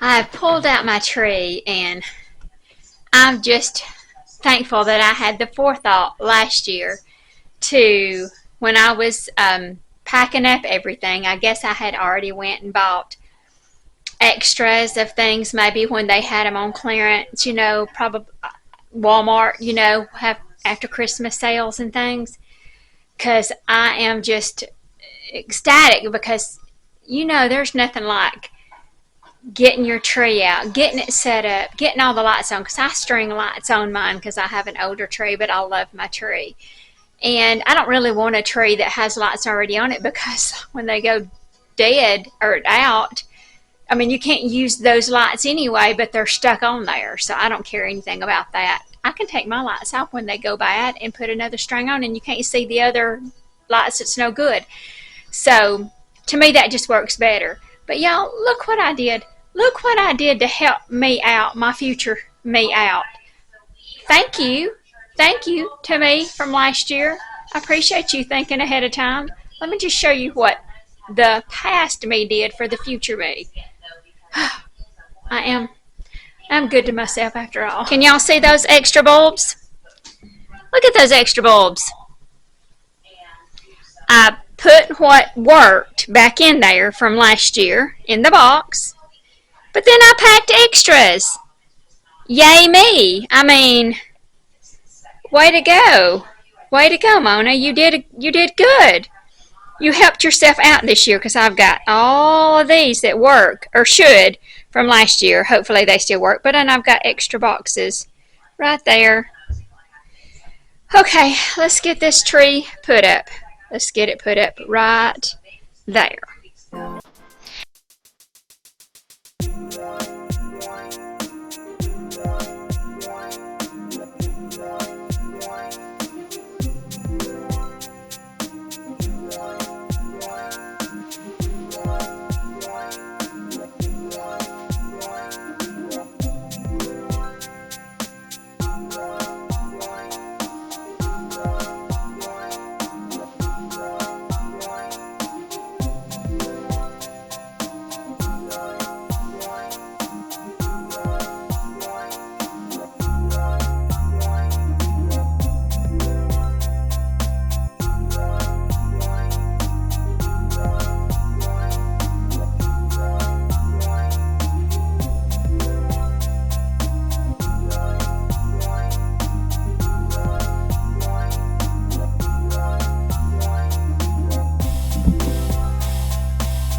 I pulled out my tree and I'm just thankful that I had the forethought last year to, when I was packing up everything, I guess I had already went and bought extras of things maybe when they had them on clearance, probably Walmart, have after Christmas sales and things. Because I am just ecstatic because, there's nothing like getting your tree out, getting it set up, getting all the lights on. Because I string lights on mine because I have an older tree, but I love my tree. And I don't really want a tree that has lights already on it because when they go dead or out, I mean, you can't use those lights anyway, but they're stuck on there. So I don't care anything about that. I can take my lights off when they go bad and put another string on, and you can't see the other lights that's no good. So to me, that just works better. But y'all, look what I did. Look what I did to help me out, my future me out. Thank you. Thank you to me from last year. I appreciate you thinking ahead of time. Let me just show you what the past me did for the future me. I am I'm good to myself after all. Can y'all see those extra bulbs? Look at those extra bulbs. I put what worked back in there from last year in the box, but then I packed extras. Yay me. I mean, way to go. Way to go, Mona. You did good. You helped yourself out this year because I've got all of these that work, or should, from last year. Hopefully they still work, but then I've got extra boxes right there. Okay, let's get this tree put up. Let's get it put up right there.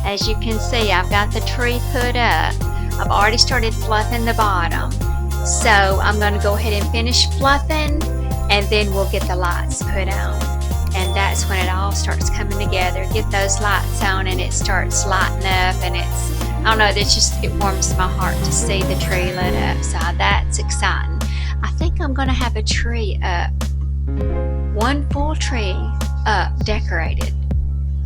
As you can see, I've got the tree put up. I've already started fluffing the bottom. So I'm going to go ahead and finish fluffing, and then we'll get the lights put on. And that's when it all starts coming together. Get those lights on and it starts lighting up, and I don't know, it warms my heart to see the tree lit up. So that's exciting. I think I'm going to have a tree up, one full tree up, decorated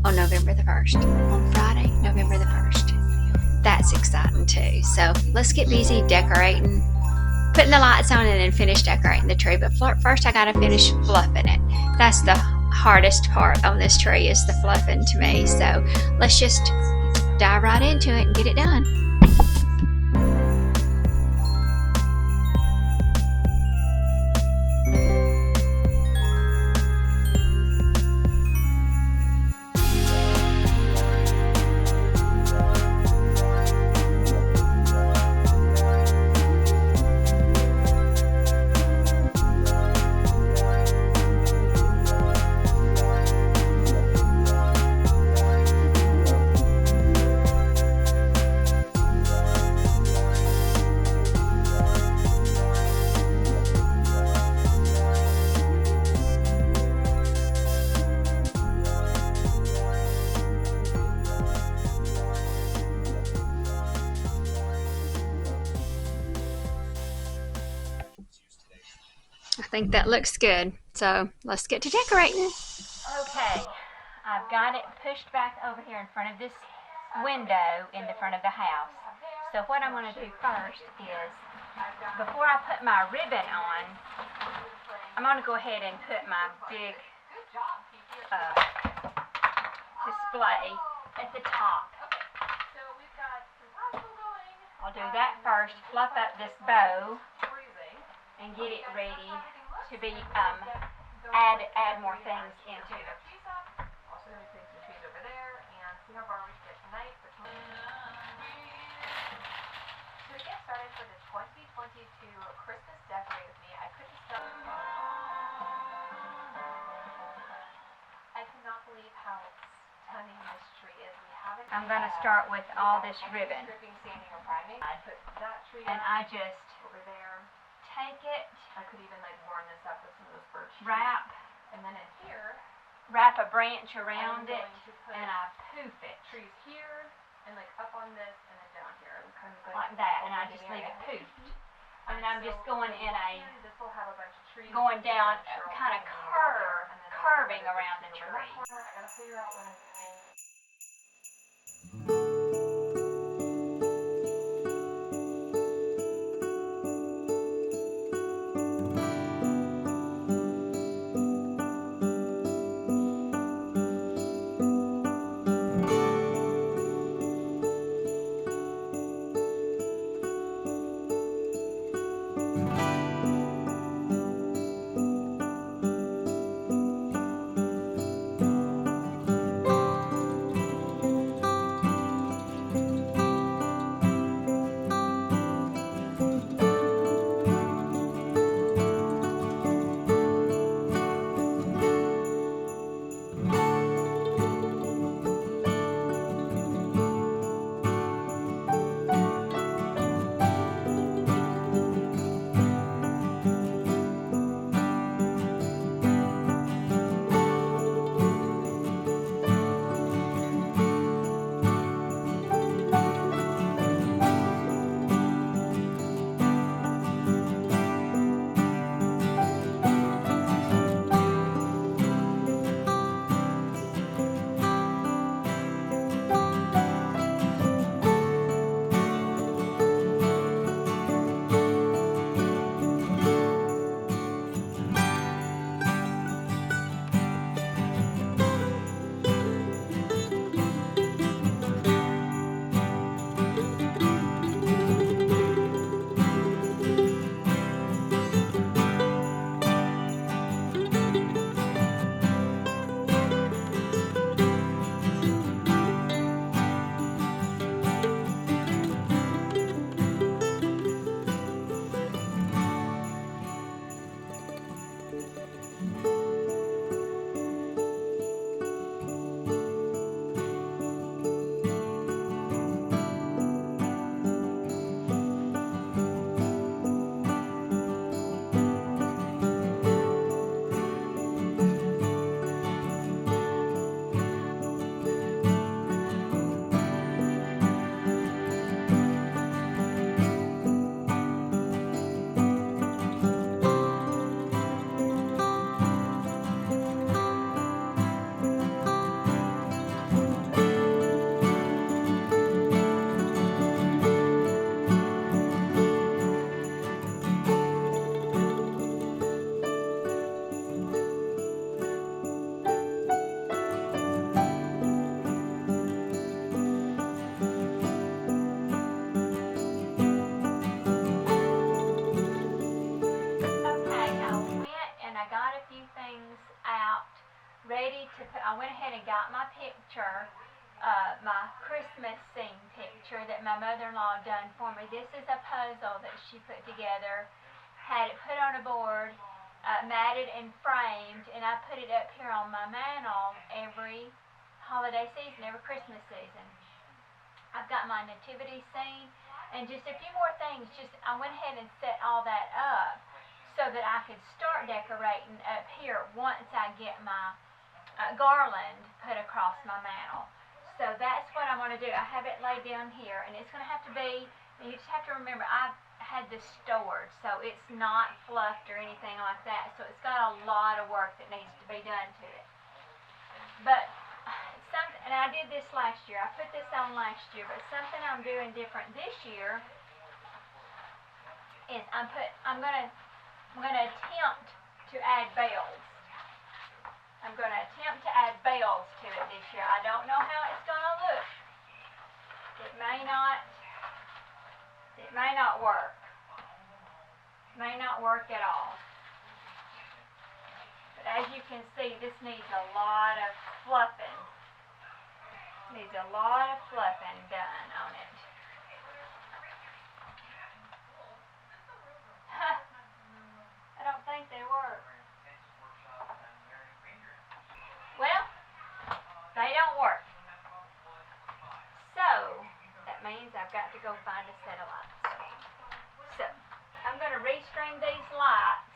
on November the 1st, on Friday, November the 1st. That's exciting too. So let's get busy decorating, putting the lights on, and then finish decorating the tree. But first I gotta finish fluffing it. That's the hardest part on this tree, is the fluffing to me. So let's just dive right into it and get it done. I think that looks good. So let's get to decorating. Okay, I've got it pushed back over here in front of this window in the front of the house. So what I'm going to do first is, before I put my ribbon on, I'm going to go ahead and put my big display at the top. I'll do that first, fluff up this bow, and get it ready to be, add more things into it. Also going to be putting some trees over there, and see how far we can get tonight. To get started for the 2022 Christmas Decorate with Me, I couldn't stop. I cannot believe how stunning this tree is. We haven't. I'm going to start with all this ribbon. Stripping, sanding, or priming. I put that tree And I just over there. take it, I could even like warm this up with some of those birch trees. wrap And then in here, a branch I'm around going it, to put and I poof it trees here, and like up on this, and then down here. I'm kind of like that, and I just leave it poofed. And I'm just going in this will have a bunch of trees going down, Sure, I'll kind of put them over there, and then curving I'll put around the trees over that tree. corner. I gotta figure out what I'm doing. Ready to put, I went ahead and got my picture, my Christmas scene picture that my mother-in-law done for me. This is a puzzle that she put together, had it put on a board, matted and framed, and I put it up here on my mantle every holiday season, every Christmas season. I've got my nativity scene, and just a few more things. Just I went ahead and set all that up so that I could start decorating up here once I get my garland put across my mantle. So that's what I'm going to do. I have it laid down here, and it's going to have to be, you just have to remember, I've had this stored, so it's not fluffed or anything like that. So it's got a lot of work that needs to be done to it. But and I did this last year. I put this on last year, but something I'm doing different this year is I'm going to attempt to add bells. I'm going to attempt to add bells to it this year. I don't know how it's going to look. It may not It may not work. May not work at all. But as you can see, this needs a lot of fluffing. Needs a lot of fluffing done on it. I don't think they work. Well, they don't work. So, that means I've got to go find a set of lights. So, I'm going to restring these lights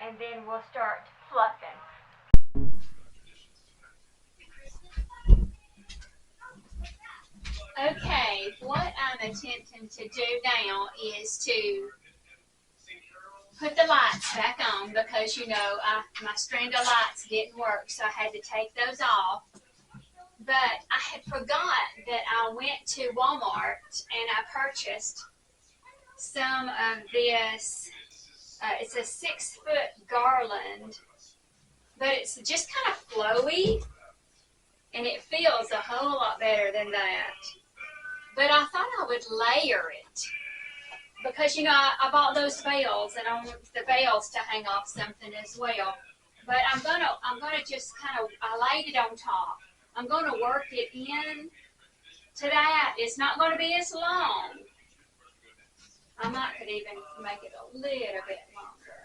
and then we'll start fluffing. Okay, what I'm attempting to do now is to put the lights back on because, you know, my string of lights didn't work, so I had to take those off. But I had forgot that I went to Walmart and I purchased some of this. It's a 6-foot garland, but it's just kind of flowy, and it feels a whole lot better than that. But I thought I would layer it because, you know, I bought those veils and I want the veils to hang off something as well. But I'm gonna just kind of, I laid it on top. I'm gonna work it in to that. It's not gonna be as long. I might could even make it a little bit longer.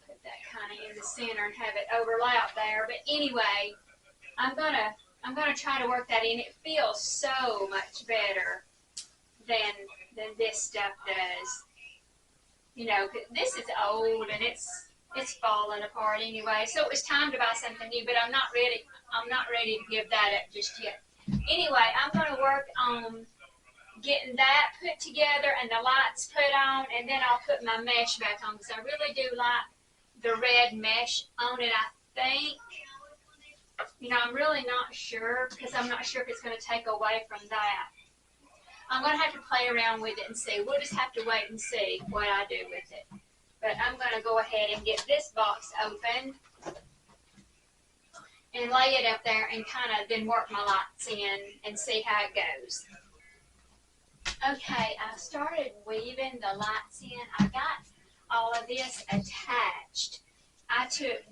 Put that kind of in the center and have it overlap there. But anyway, I'm gonna try to work that in. It feels so much better than this stuff does. You know, this is old and it's falling apart anyway. So it was time to buy something new, but I'm not ready to give that up just yet. Anyway, I'm gonna work on getting that put together and the lights put on, and then I'll put my mesh back on because I really do like the red mesh on it. I think, you know, I'm really not sure because I'm not sure if it's going to take away from that. I'm going to have to play around with it and see. We'll just have to wait and see what I do with it. But I'm going to go ahead and get this box open and lay it up there and kind of then work my lights in and see how it goes. Okay, I started weaving the lights in. I got all of this attached. I took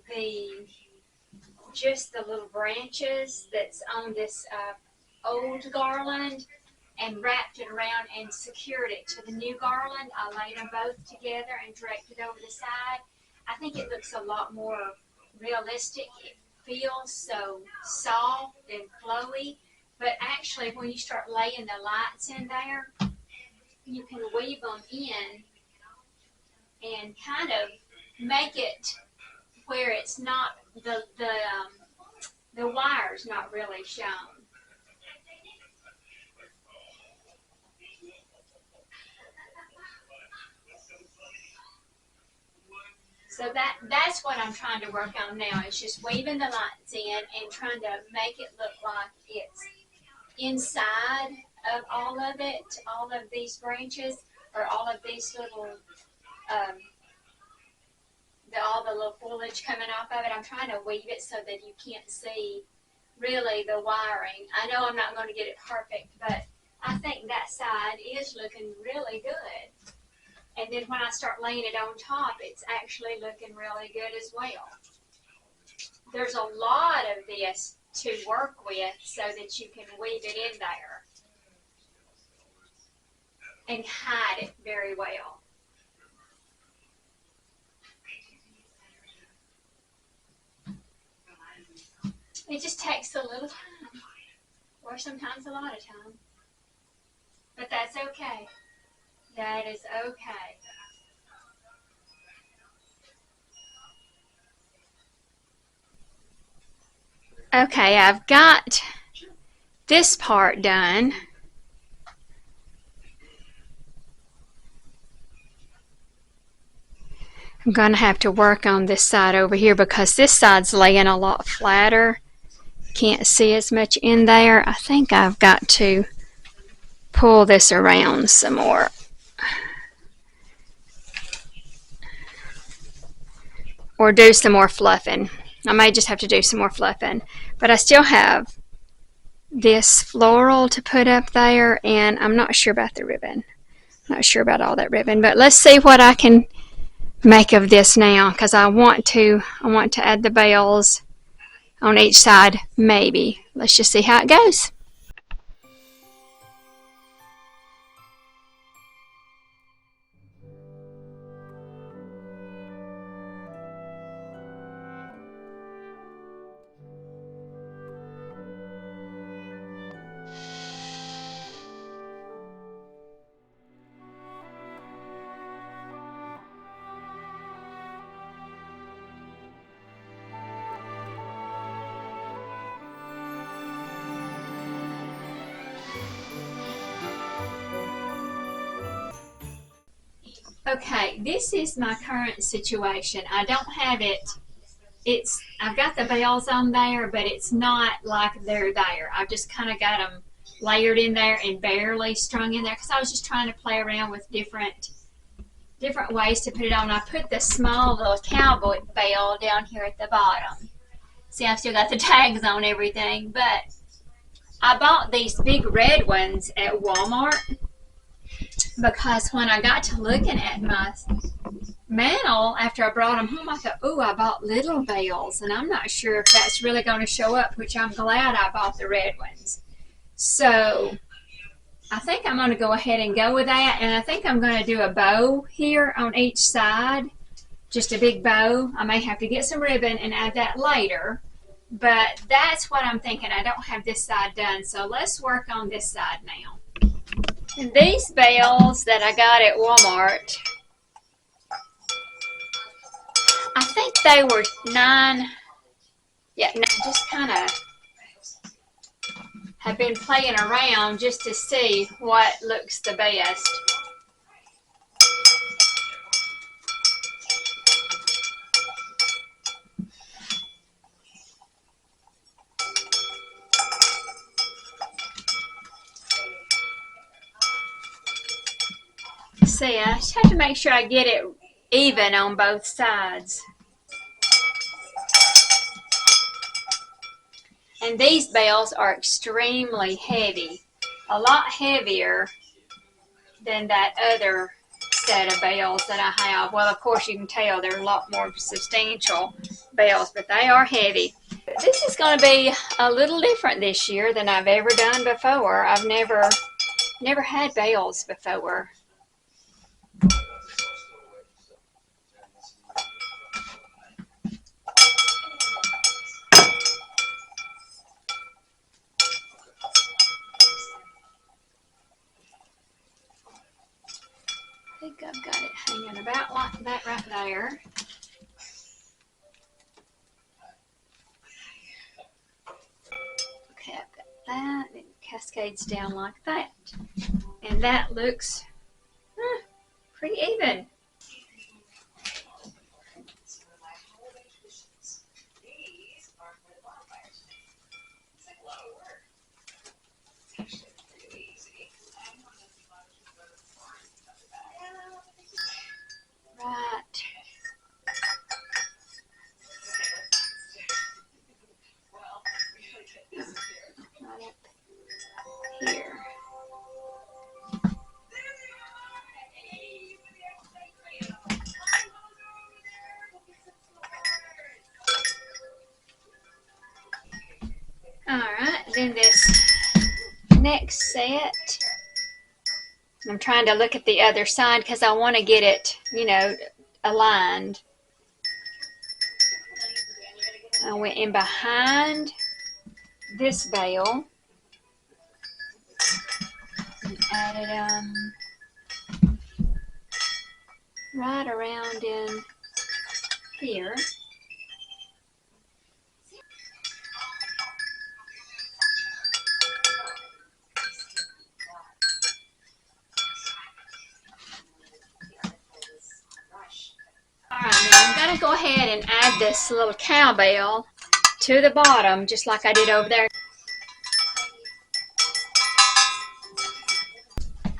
just the little branches that's on this old garland and wrapped it around and secured it to the new garland. I laid them both together and draped it over the side. I think it looks a lot more realistic. It feels so soft and flowy. But actually, when you start laying the lights in there, you can weave them in and kind of make it where it's not the wire's not really shown. So that's what I'm trying to work on now. It's just weaving the lights in and trying to make it look like it's inside of all of it, all of these branches, or all of these little, all the little foliage coming off of it. I'm trying to weave it so that you can't see really the wiring. I know I'm not going to get it perfect, but I think that side is looking really good. And then when I start laying it on top, it's actually looking really good as well. There's a lot of this to work with so that you can weave it in there and hide it very well. It just takes a little time, or sometimes a lot of time, but that's okay. That is okay. Okay, I've got this part done. I'm going to have to work on this side over here because this side's laying a lot flatter. Can't see as much in there. I think I've got to pull this around some more. Or do some more fluffing. I may just have to do some more fluffing. But I still have this floral to put up there, and I'm not sure about the ribbon. Not sure about all that ribbon, but let's see what I can make of this now, because I want to add the bells on each side, maybe. Let's just see how it goes. Okay, this is my current situation. I don't have it. I've got the bells on there, but it's not like they're there. I've just kind of got them layered in there and barely strung in there because I was just trying to play around with different ways to put it on. I put the small little cowboy bell down here at the bottom. See, I've still got the tags on everything, but I bought these big red ones at Walmart because when I got to looking at my mantle after I brought them home, I thought, oh, I bought little bells, and I'm not sure if that's really going to show up, which I'm glad I bought the red ones. So I think I'm going to go ahead and go with that, and I think I'm going to do a bow here on each side, just a big bow. I may have to get some ribbon and add that later, but that's what I'm thinking. I don't have this side done, so let's work on this side now. And these bells that I got at Walmart, I think they were just kind of have been playing around just to see what looks the best. See, I just have to make sure I get it even on both sides. And these bells are extremely heavy, a lot heavier than that other set of bells that I have. Well, of course you can tell they're a lot more substantial bells, but they are heavy. This is going to be a little different this year than I've ever done before. I've never had bells before. I think I've got it hanging about like that right there. Okay, I've got that. It cascades down like that. And that looks pretty even. Right. Right up here. Alright, then this next set, I'm trying to look at the other side because I want to get it, aligned. I went in behind this bell and added right around in here. Alright, now I'm going to go ahead and add this little cowbell to the bottom, just like I did over there.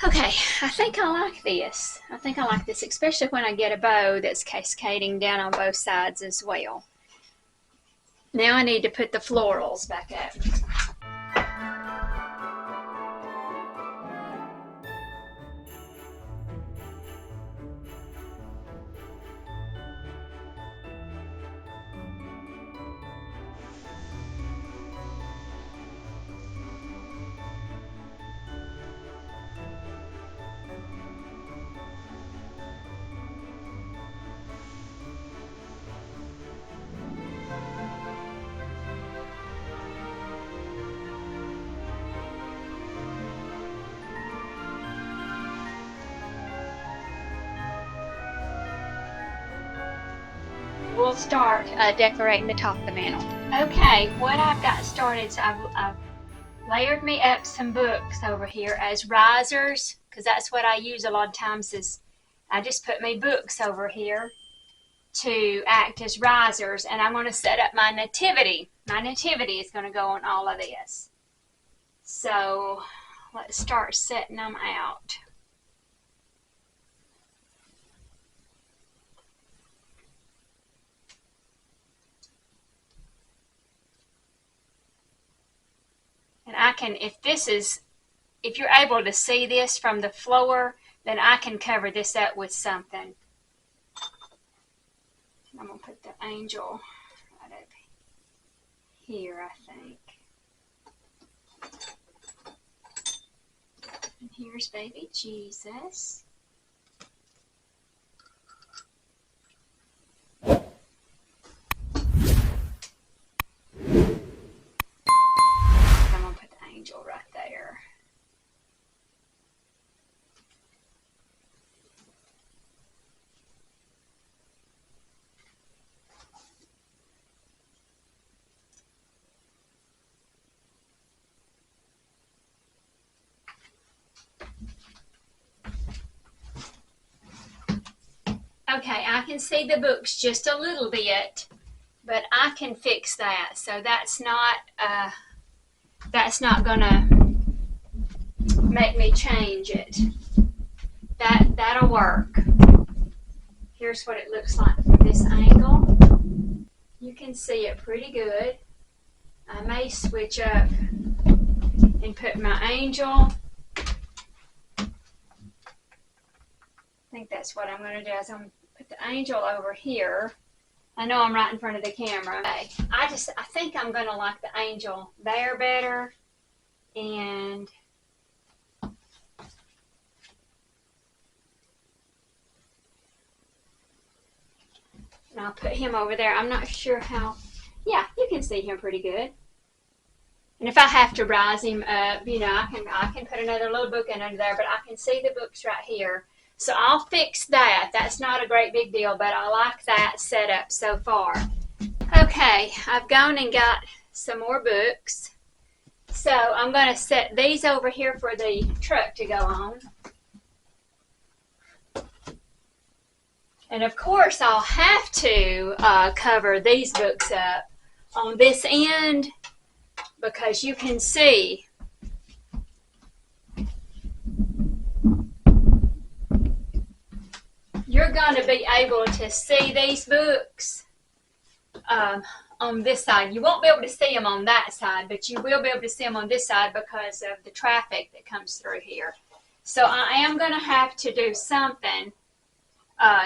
Okay, I think I like this. I think I like this, especially when I get a bow that's cascading down on both sides as well. Now I need to put the florals back up. we'll start decorating the top of the mantle. Okay, what I've got started is I've layered me up some books over here as risers, because that's what I use a lot of times. Is I just put my books over here to act as risers, and I'm going to set up my nativity. My nativity is going to go on all of this. So let's start setting them out. And I can, if you're able to see this from the floor, then I can cover this up with something. I'm going to put the angel right up here, I think. And here's baby Jesus. Right there. Okay, I can see the books just a little bit, but I can fix that. So that's not gonna make me change it. That'll work. Here's what it looks like from this angle. You can see it pretty good. I may switch up and put my angel. I think that's what I'm going to do. Is I'm going to put the angel over here. I know I'm right in front of the camera. Okay. I think I'm going to like the angel there better. And I'll put him over there. I'm not sure how. Yeah, you can see him pretty good. And if I have to rise him up, you know, I can put another little book in under there, but I can see the books right here. So I'll fix that. That's not a great big deal, but I like that setup so far. Okay, I've gone and got some more books. So I'm going to set these over here for the truck to go on. And of course I'll have to cover these books up on this end, because you can see you're going to be able to see these books on this side. You won't be able to see them on that side, but you will be able to see them on this side because of the traffic that comes through here. So I am going to have to do something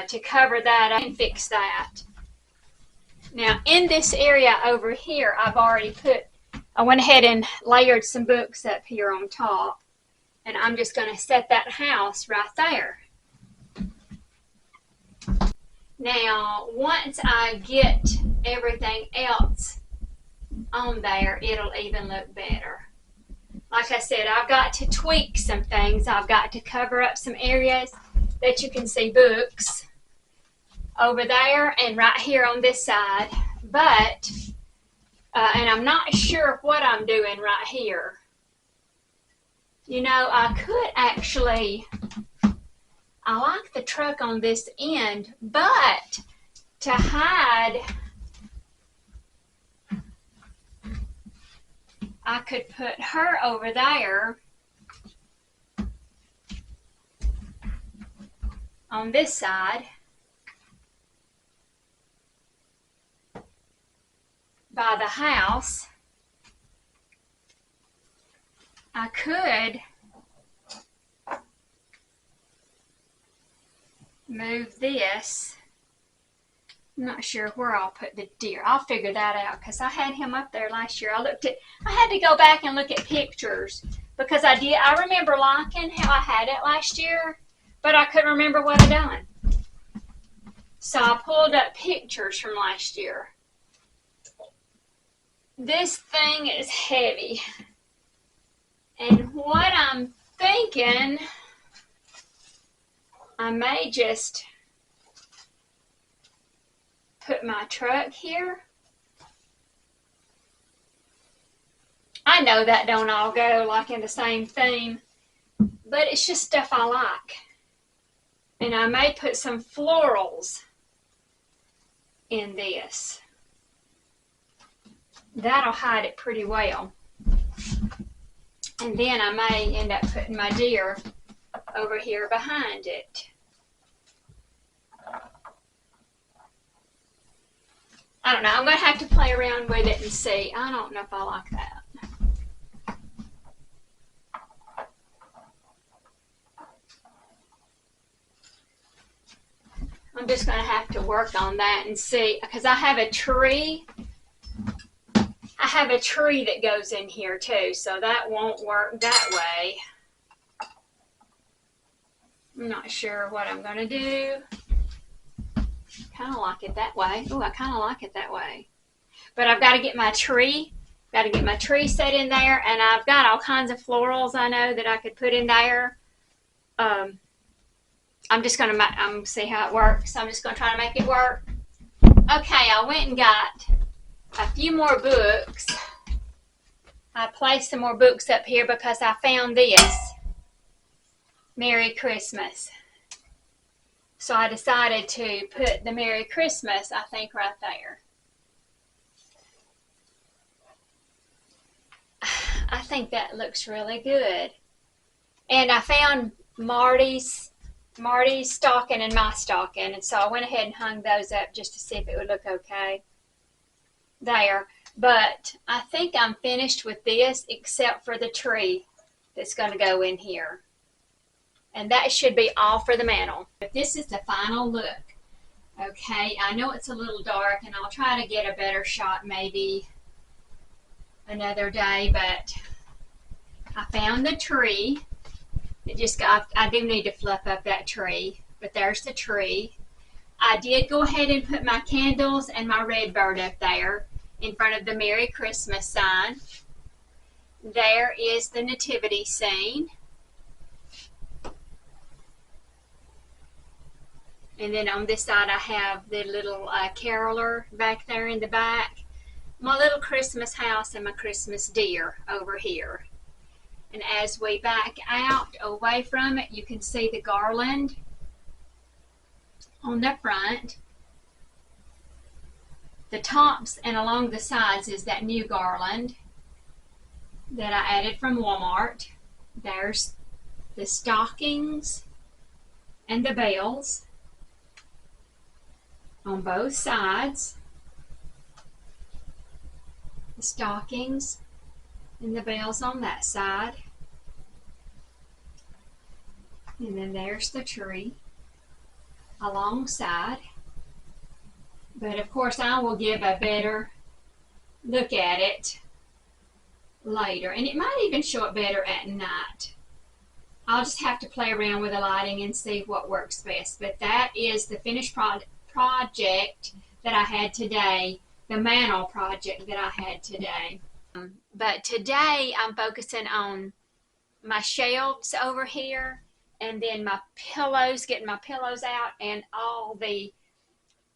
to cover that and fix that. Now in this area over here, I went ahead and layered some books up here on top, and I'm just going to set that house right there. Now, once I get everything else on there, it'll even look better. Like I said, I've got to tweak some things. I've got to cover up some areas that you can see books over there and right here on this side. But, and I'm not sure what I'm doing right here. You know, I could actually, I like the truck on this end, but to hide, I could put her over there on this side by the house. I could move this. I'm not sure where I'll put the deer. I'll figure that out because I had him up there last year. I had to go back and look at pictures because I remember liking how I had it last year, but I couldn't remember what I done. So I pulled up pictures from last year. This thing is heavy. And what I'm thinking, I may just put my truck here. I know that don't all go like in the same theme, but it's just stuff I like. And I may put some florals in this. That'll hide it pretty well. And then I may end up putting my deer over here behind it. I don't know. I'm going to have to play around with it and see. I don't know if I like that. I'm just going to have to work on that and see, because I have a tree. I have a tree that goes in here too, so that won't work that way. I'm not sure what I'm going to do. Kind of like it that way. Oh, I kind of like it that way. But I've got to get my tree. Got to get my tree set in there, and I've got all kinds of florals I know that I could put in there. I'm just going to see how it works. I'm just going to try to make it work. Okay, I went and got a few more books. I placed some more books up here because I found this. Merry Christmas. So I decided to put the Merry Christmas, I think, right there. I think that looks really good. And I found Marty's stocking and my stocking, and so I went ahead and hung those up just to see if it would look okay there. But I think I'm finished with this except for the tree that's going to go in here. And that should be all for the mantle. But this is the final look. Okay, I know it's a little dark, and I'll try to get a better shot maybe another day, but I found the tree. It just got, I do need to fluff up that tree, but there's the tree. I did go ahead and put my candles and my red bird up there in front of the Merry Christmas sign. There is the nativity scene. And then on this side I have the little caroler back there in the back. My little Christmas house and my Christmas deer over here. And as we back out away from it, you can see the garland on the front. The tops and along the sides is that new garland that I added from Walmart. There's the stockings and the bells on both sides. The stockings and the bells on that side. And then there's the tree alongside. But of course I will give a better look at it later. And it might even show up better at night. I'll just have to play around with the lighting and see what works best. But that is the finished project that I had today. The mantle project that I had today. But today I'm focusing on my shelves over here, and then my pillows, getting my pillows out, and all the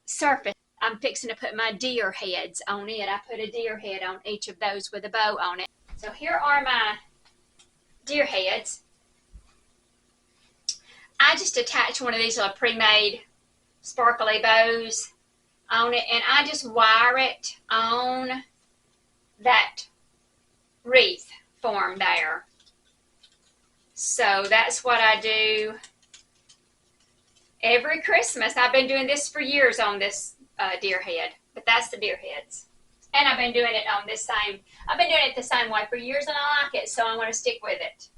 surface. I'm fixing to put my deer heads on it. I put a deer head on each of those with a bow on it. So here are my deer heads. I just attached one of these little pre-made sparkly bows on it, and I just wire it on that wreath form there. So that's what I do every Christmas. I've been doing this for years on this deer head, but that's the deer heads. And I've been doing it on this same, I've been doing it the same way for years, and I like it, so I'm going to stick with it.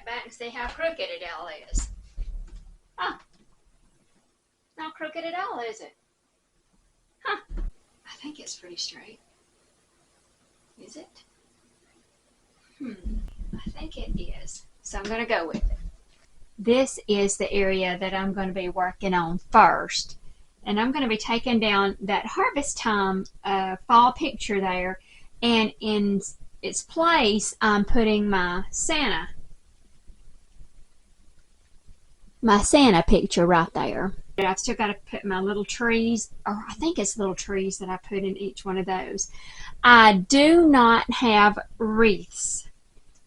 back and see how crooked it all is. Oh, not crooked at all, is it? Huh. I think it's pretty straight. Is it? I think it is. So I'm going to go with it. This is the area that I'm going to be working on first. And I'm going to be taking down that harvest time fall picture there. And in its place, I'm putting my Santa picture right there. I've still got to put my little trees, or I think it's little trees that I put in each one of those. I do not have wreaths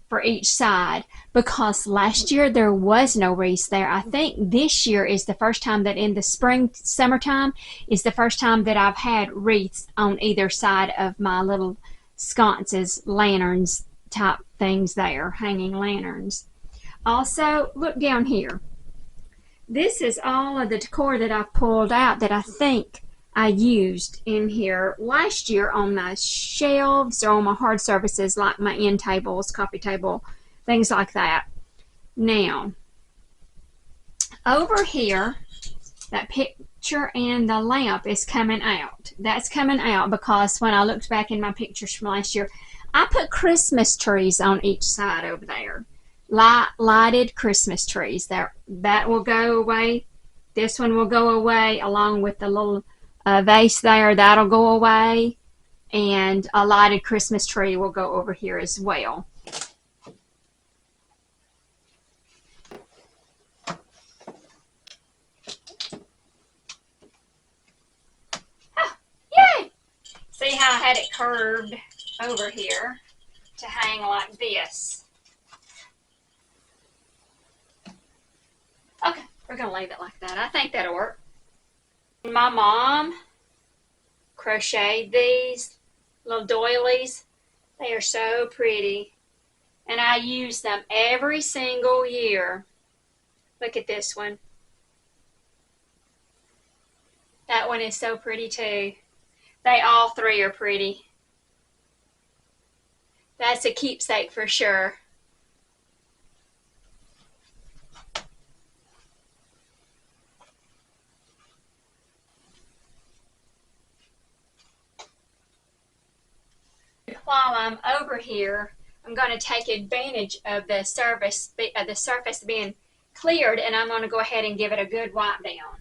for each side because last year there was no wreaths there. I think this year is the first time that in the summertime is the first time that I've had wreaths on either side of my little sconces, lanterns type things there, hanging lanterns. Also, look down here. This is all of the decor that I pulled out that I think I used in here last year on my shelves or on my hard surfaces like my end tables, coffee table, things like that. Now, over here, that picture and the lamp is coming out. That's coming out because when I looked back in my pictures from last year, I put Christmas trees on each side over there. Lighted Christmas trees. That will go away. This one will go away along with the little vase there. That'll go away. And a lighted Christmas tree will go over here as well. Oh, yay! See how I had it curved over here to hang like this. Okay, we're going to leave it like that. I think that'll work. My mom crocheted these little doilies. They are so pretty. And I use them every single year. Look at this one. That one is so pretty too. They all three are pretty. That's a keepsake for sure. While I'm over here, I'm going to take advantage of the surface being cleared, and I'm going to go ahead and give it a good wipe down.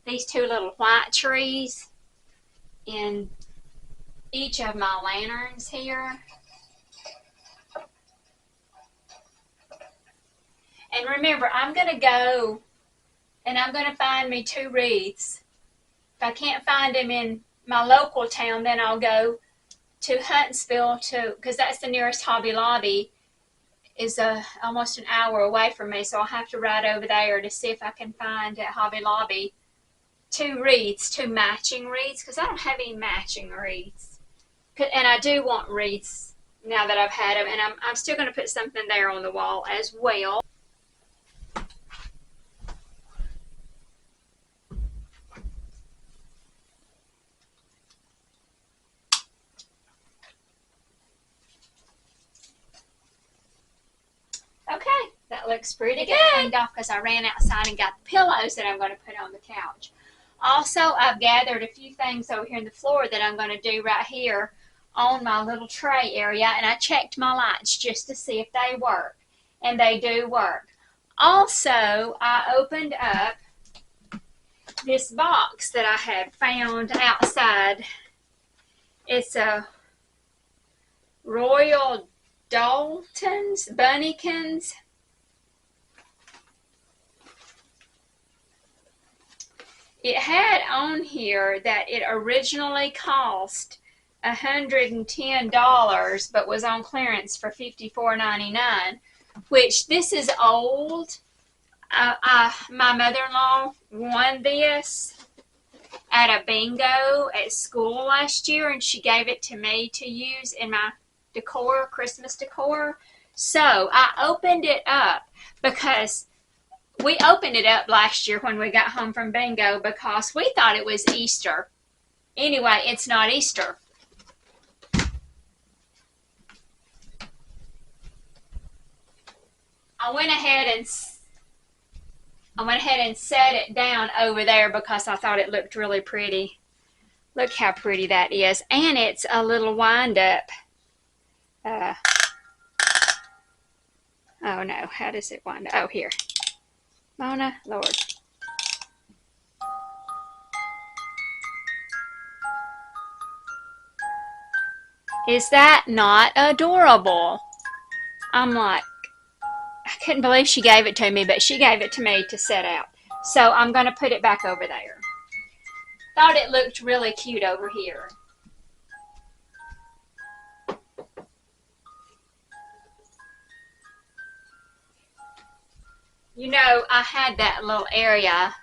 These two little white trees in each of my lanterns here. And remember, I'm going to go and I'm going to find me 2 wreaths. If I can't find them in my local town, then I'll go to Huntsville because that's the nearest Hobby Lobby. Is almost an hour away from me, so I'll have to ride over there to see if I can find at Hobby Lobby 2 wreaths, 2 matching wreaths, because I don't have any matching wreaths. And I do want wreaths now that I've had them, and I'm still going to put something there on the wall as well. Okay, that looks pretty good. Cleaned off because I ran outside and got the pillows that I'm going to put on the couch. Also, I've gathered a few things over here on the floor that I'm going to do right here on my little tray area, and I checked my lights just to see if they work, and they do work. Also, I opened up this box that I had found outside. It's a Royal Doulton's Bunnykins. It had on here that it originally cost $110 but was on clearance for $54.99, which this is old. My mother-in-law won this at a bingo at school last year, and she gave it to me to use in my decor, Christmas decor. So I opened it up because We opened it up last year when we got home from bingo because we thought it was Easter. Anyway, it's not Easter. I went ahead and set it down over there because I thought it looked really pretty. Look how pretty that is. And it's a little wind up. Oh no, how does it wind up? Oh, here. Mona, Lord. Is that not adorable? I'm like, I couldn't believe she gave it to me, but she gave it to me to set out. So I'm going to put it back over there. Thought it looked really cute over here. You know, I had that little area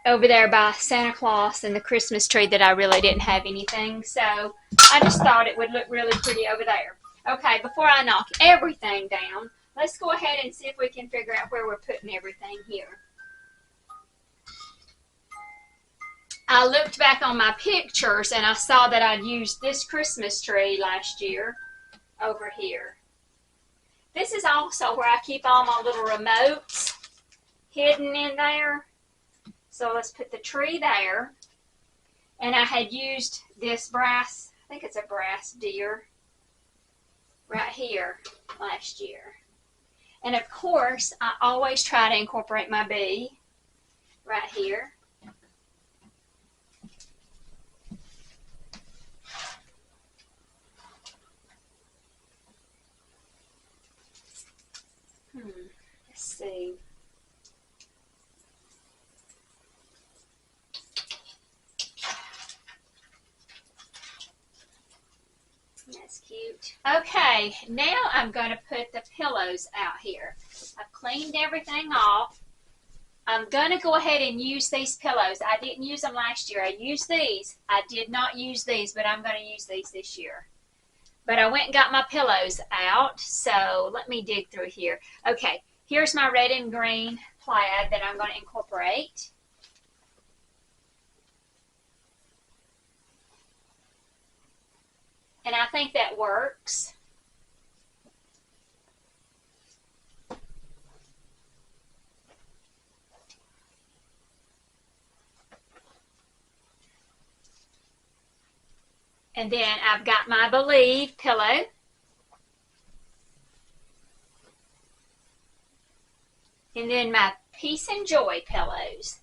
over there by Santa Claus and the Christmas tree that I really didn't have anything. So I just thought it would look really pretty over there. Okay, before I knock everything down, let's go ahead and see if we can figure out where we're putting everything here. I looked back on my pictures and I saw that I'd used this Christmas tree last year over here. This is also where I keep all my little remotes hidden in there. So let's put the tree there. And I had used this brass, I think it's a brass deer, right here last year. And of course, I always try to incorporate my bee right here. Let's see. That's cute. Okay, now I'm going to put the pillows out here. I've cleaned everything off. I'm going to go ahead and use these pillows. I didn't use them last year. I used these. I did not use these, but I'm going to use these this year. But I went and got my pillows out, so let me dig through here. Okay, here's my red and green plaid that I'm going to incorporate. And I think that works. And then I've got my Believe pillow. And then my Peace and Joy pillows.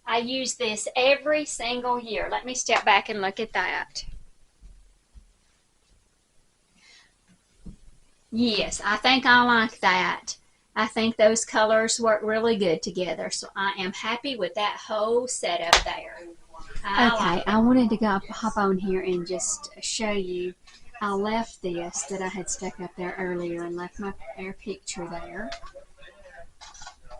I use this every single year. Let me step back and look at that. Yes, I think I like that. I think those colors work really good together. So I am happy with that whole setup there. I wanted to hop on here and just show you. I left this that I had stuck up there earlier and left my air picture there.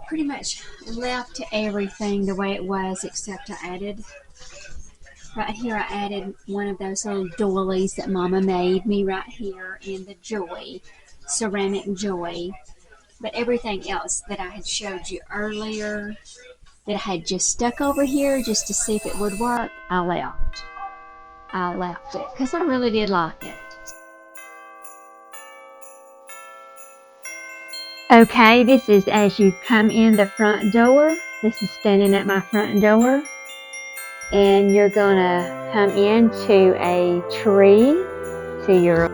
Pretty much left everything the way it was, except I added, right here I added one of those little doilies that Mama made me right here in the Joy, ceramic Joy. But everything else that I had showed you earlier that I had just stuck over here just to see if it would work, I left. I left it because I really did like it. Okay, this is as you come in the front door. This is standing at my front door. And you're gonna come into a tree to your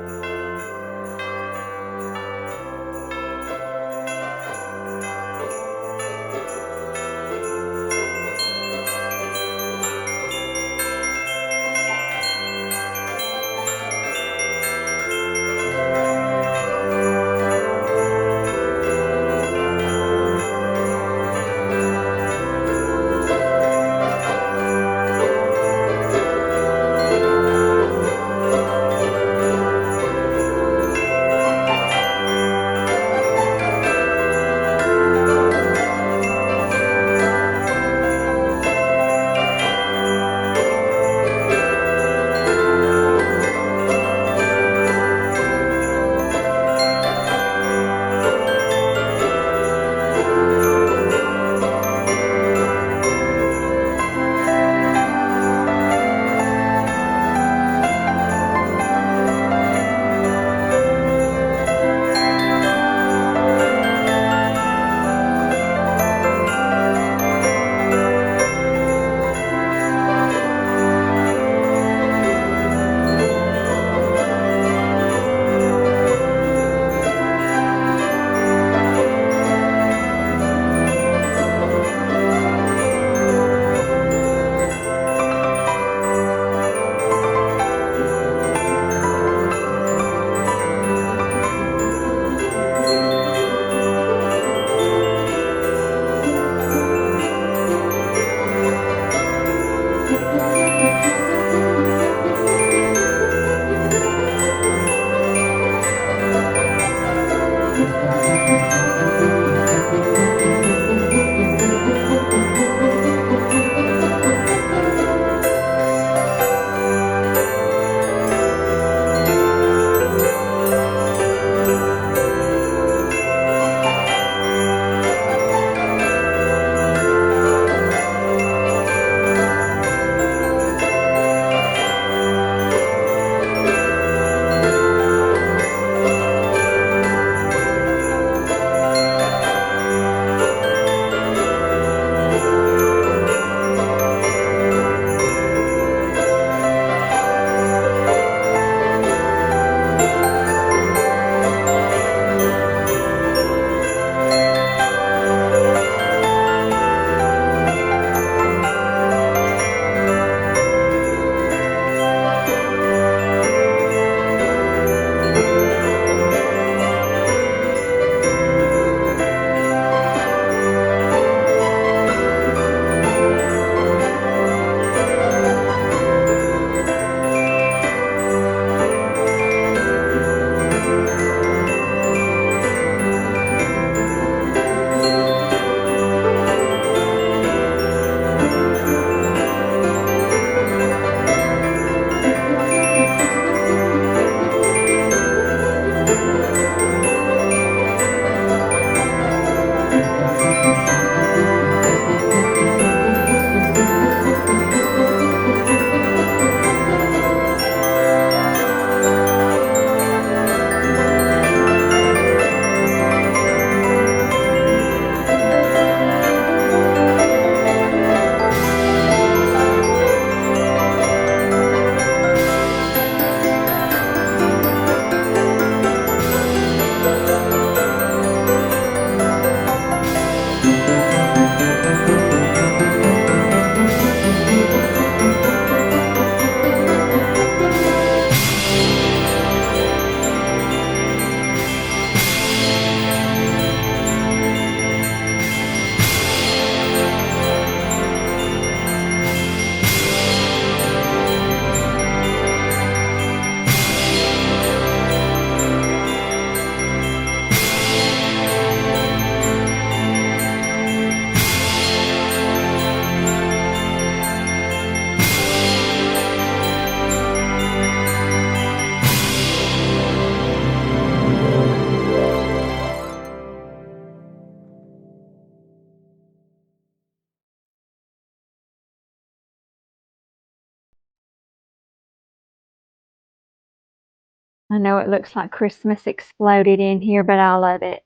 I know it looks like Christmas exploded in here, but I love it.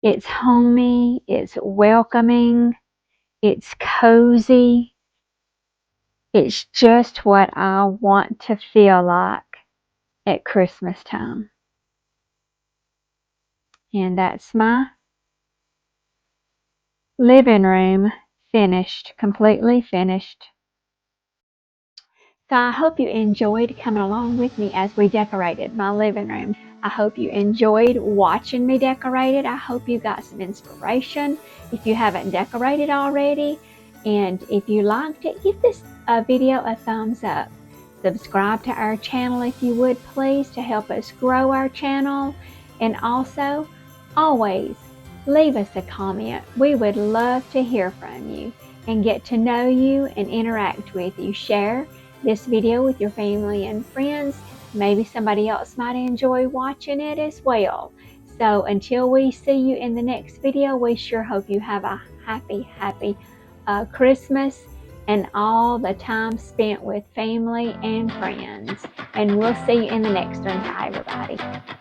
It's homey, it's welcoming, it's cozy. It's just what I want to feel like at Christmas time. And that's my living room finished, completely finished. So I hope you enjoyed coming along with me as we decorated my living room. I hope you enjoyed watching me decorate it. I hope you got some inspiration if you haven't decorated already. And if you liked it, give this video a thumbs up. Subscribe to our channel if you would please, to help us grow our channel. And also, always leave us a comment. We would love to hear from you and get to know you and interact with you. Share this video with your family and friends. Maybe somebody else might enjoy watching it as well. So until we see you in the next video, we sure hope you have a happy Christmas and all the time spent with family and friends. And we'll see you in the next one. Bye, everybody.